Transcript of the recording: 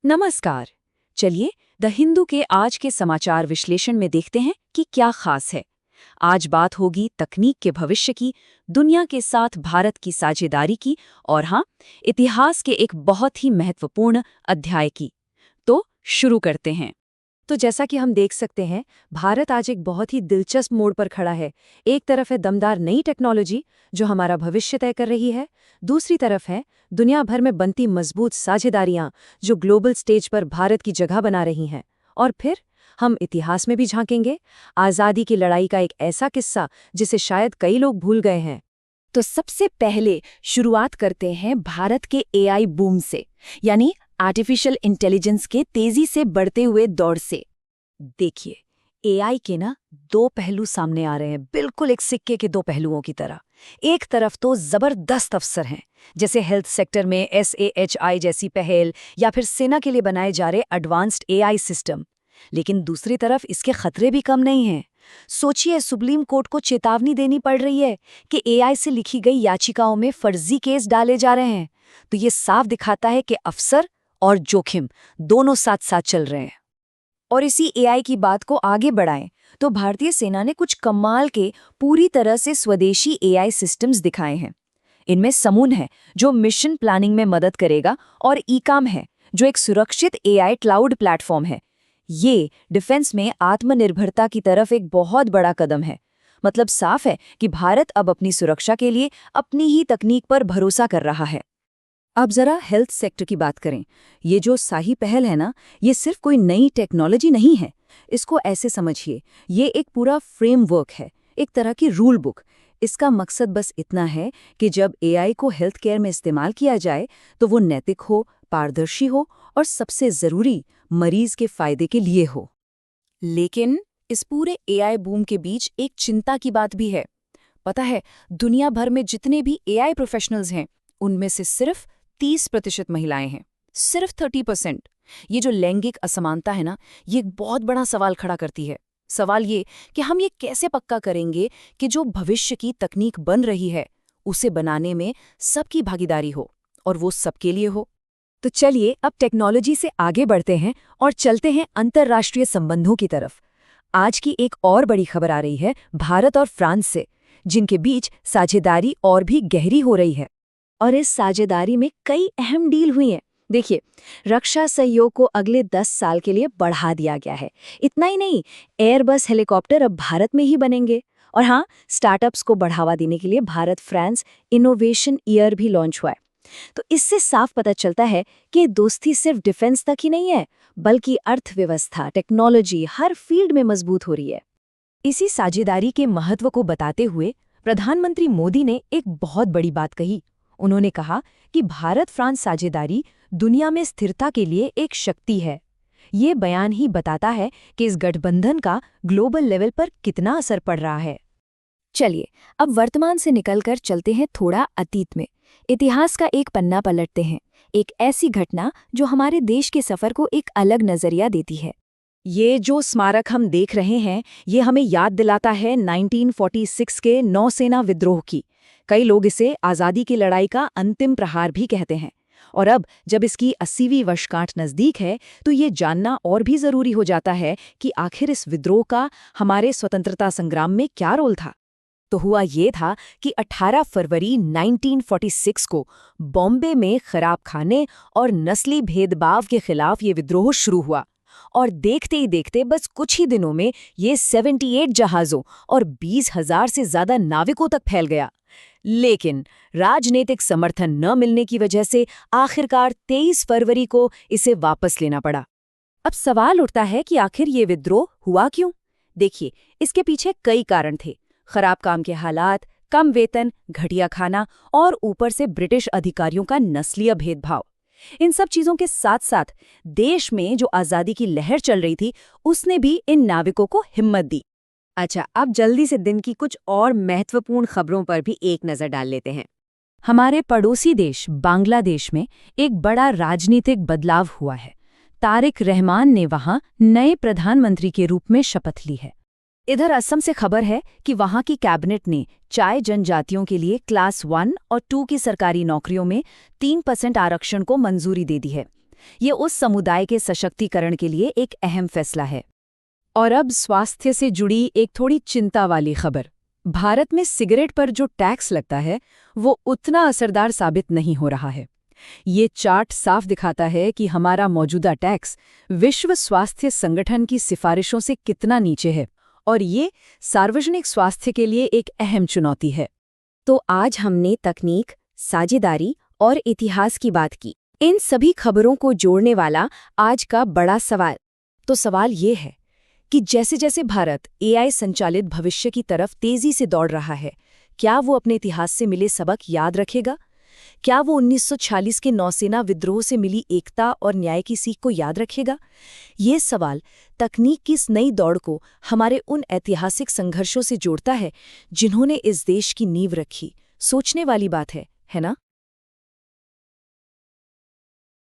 नमस्कार। चलिए द हिंदू के आज के समाचार विश्लेषण में देखते हैं कि क्या खास है। आज बात होगी तकनीक के भविष्य की, दुनिया के साथ भारत की साझेदारी की और हाँ, इतिहास के एक बहुत ही महत्वपूर्ण अध्याय की। तो शुरू करते हैं। तो जैसा कि हम देख सकते हैं, भारत आज एक बहुत ही दिलचस्प मोड़ पर खड़ा है। एक तरफ है दमदार नई टेक्नोलॉजी जो हमारा भविष्य तय कर रही है, दूसरी तरफ है दुनिया भर में बनती मजबूत साझेदारियां जो ग्लोबल स्टेज पर भारत की जगह बना रही हैं। और फिर हम इतिहास में भी झांकेंगे, आज़ादी की लड़ाई का एक ऐसा किस्सा जिसे शायद कई लोग भूल गए हैं। तो सबसे पहले शुरुआत करते हैं भारत के एआई बूम से, यानी आर्टिफिशियल इंटेलिजेंस के तेजी से बढ़ते हुए दौर से। देखिए, एआई के ना दो पहलू सामने आ रहे हैं, बिल्कुल एक सिक्के के दो पहलुओं की तरह। एक तरफ तो जबरदस्त अवसर हैं, जैसे हेल्थ सेक्टर में SAHI जैसी पहल या फिर सेना के लिए बनाए जा रहे एडवांस्ड एआई सिस्टम। लेकिन दूसरी तरफ इसके खतरे भी कम नहीं हैं। सोचिए, सुप्रीम कोर्ट को चेतावनी देनी पड़ रही है कि एआई से लिखी गई याचिकाओं में फर्जी केस डाले जा रहे हैं। तो ये साफ दिखाता है कि अवसर और जोखिम दोनों साथ साथ चल रहे हैं। और इसी एआई की बात को आगे बढ़ाएं तो भारतीय सेना ने कुछ कमाल के पूरी तरह से स्वदेशी एआई सिस्टम्स दिखाए हैं। इनमें समून है जो मिशन प्लानिंग में मदद करेगा, और ईकाम है जो एक सुरक्षित एआई क्लाउड प्लेटफॉर्म है। ये डिफेंस में आत्मनिर्भरता की तरफ एक बहुत बड़ा कदम है। मतलब साफ है कि भारत अब अपनी सुरक्षा के लिए अपनी ही तकनीक पर भरोसा कर रहा है। अब जरा हेल्थ सेक्टर की बात करें। ये जो शाही पहल है ना, ये सिर्फ कोई नई टेक्नोलॉजी नहीं है। इसको ऐसे समझिए, ये एक पूरा फ्रेमवर्क है, एक तरह की रूल बुक। इसका मकसद बस इतना है कि जब एआई को हेल्थ केयर में इस्तेमाल किया जाए तो वो नैतिक हो, पारदर्शी हो और सबसे ज़रूरी, मरीज के फायदे के लिए हो। लेकिन इस पूरे एआई बूम के बीच एक चिंता की बात भी है। पता है, दुनिया भर में जितने भी एआई प्रोफेशनल्स हैं, उनमें से सिर्फ 30% महिलाएं हैं। सिर्फ 30%। ये जो लैंगिक असमानता है ना, ये एक बहुत बड़ा सवाल खड़ा करती है। सवाल ये कि हम ये कैसे पक्का करेंगे कि जो भविष्य की तकनीक बन रही है, उसे बनाने में सबकी भागीदारी हो और वो सबके लिए हो। तो चलिए अब टेक्नोलॉजी से आगे बढ़ते हैं और चलते हैं अंतर्राष्ट्रीय संबंधों की तरफ। आज की एक और बड़ी खबर आ रही है भारत और फ्रांस से, जिनके बीच साझेदारी और भी गहरी हो रही है। और इस साझेदारी में कई अहम डील हुई हैं। देखिए, रक्षा सहयोग को अगले 10 साल के लिए बढ़ा दिया गया है। इतना ही नहीं, एयरबस हेलीकॉप्टर अब भारत में ही बनेंगे। और हाँ, स्टार्टअप्स को बढ़ावा देने के लिए भारत फ्रांस इनोवेशन ईयर भी लॉन्च हुआ है। तो इससे साफ पता चलता है कि दोस्ती सिर्फ डिफेंस तक ही नहीं है, बल्कि अर्थव्यवस्था, टेक्नोलॉजी, हर फील्ड में मजबूत हो रही है। इसी साझेदारी के महत्व को बताते हुए प्रधानमंत्री मोदी ने एक बहुत बड़ी बात कही। उन्होंने कहा कि भारत फ्रांस साझेदारी दुनिया में स्थिरता के लिए एक शक्ति है। ये बयान ही बताता है कि इस गठबंधन का ग्लोबल लेवल पर कितना असर पड़ रहा है। चलिए अब वर्तमान से निकलकर चलते हैं थोड़ा अतीत में। इतिहास का एक पन्ना पलटते हैं, एक ऐसी घटना जो हमारे देश के सफर को एक अलग नजरिया देती है। ये जो स्मारक हम देख रहे हैं, ये हमें याद दिलाता है 1946 के नौसेना विद्रोह की। कई लोग इसे आज़ादी की लड़ाई का अंतिम प्रहार भी कहते हैं। और अब जब इसकी 80वीं वर्षगांठ नज़दीक है, तो ये जानना और भी ज़रूरी हो जाता है कि आखिर इस विद्रोह का हमारे स्वतंत्रता संग्राम में क्या रोल था। तो हुआ ये था कि 18 फरवरी 1946 को बॉम्बे में खराब खाने और नस्ली भेदभाव के खिलाफ ये विद्रोह शुरू हुआ। और देखते ही देखते बस कुछ ही दिनों में ये 78 जहाज़ों और 20,000 से ज़्यादा नाविकों तक फैल गया। लेकिन राजनीतिक समर्थन न मिलने की वजह से आखिरकार 23 फरवरी को इसे वापस लेना पड़ा। अब सवाल उठता है कि आखिर ये विद्रोह हुआ क्यों? देखिए, इसके पीछे कई कारण थे। खराब काम के हालात, कम वेतन, घटिया खाना और ऊपर से ब्रिटिश अधिकारियों का नस्लीय भेदभाव। इन सब चीजों के साथ साथ देश में जो आज़ादी की लहर चल रही थी, उसने भी इन नाविकों को हिम्मत दी। अच्छा, अब जल्दी से दिन की कुछ और महत्वपूर्ण खबरों पर भी एक नज़र डाल लेते हैं। हमारे पड़ोसी देश बांग्लादेश में एक बड़ा राजनीतिक बदलाव हुआ है। तारिक रहमान ने वहां नए प्रधानमंत्री के रूप में शपथ ली है। इधर असम से खबर है कि वहां की कैबिनेट ने चाय जनजातियों के लिए क्लास 1 और 2 की सरकारी नौकरियों में 3% आरक्षण को मंजूरी दे दी है। ये उस समुदाय के सशक्तिकरण के लिए एक अहम फैसला है। और अब स्वास्थ्य से जुड़ी एक थोड़ी चिंता वाली खबर। भारत में सिगरेट पर जो टैक्स लगता है वो उतना असरदार साबित नहीं हो रहा है। ये चार्ट साफ दिखाता है कि हमारा मौजूदा टैक्स विश्व स्वास्थ्य संगठन की सिफारिशों से कितना नीचे है, और ये सार्वजनिक स्वास्थ्य के लिए एक अहम चुनौती है। तो आज हमने तकनीक, साझेदारी और इतिहास की बात की। इन सभी खबरों को जोड़ने वाला आज का बड़ा सवाल। तो सवाल ये है कि जैसे जैसे भारत एआई संचालित भविष्य की तरफ तेजी से दौड़ रहा है, क्या वो अपने इतिहास से मिले सबक याद रखेगा? क्या वो 1946 के नौसेना विद्रोह से मिली एकता और न्याय की सीख को याद रखेगा? ये सवाल तकनीक की इस नई दौड़ को हमारे उन ऐतिहासिक संघर्षों से जोड़ता है जिन्होंने इस देश की नींव रखी। सोचने वाली बात है ना?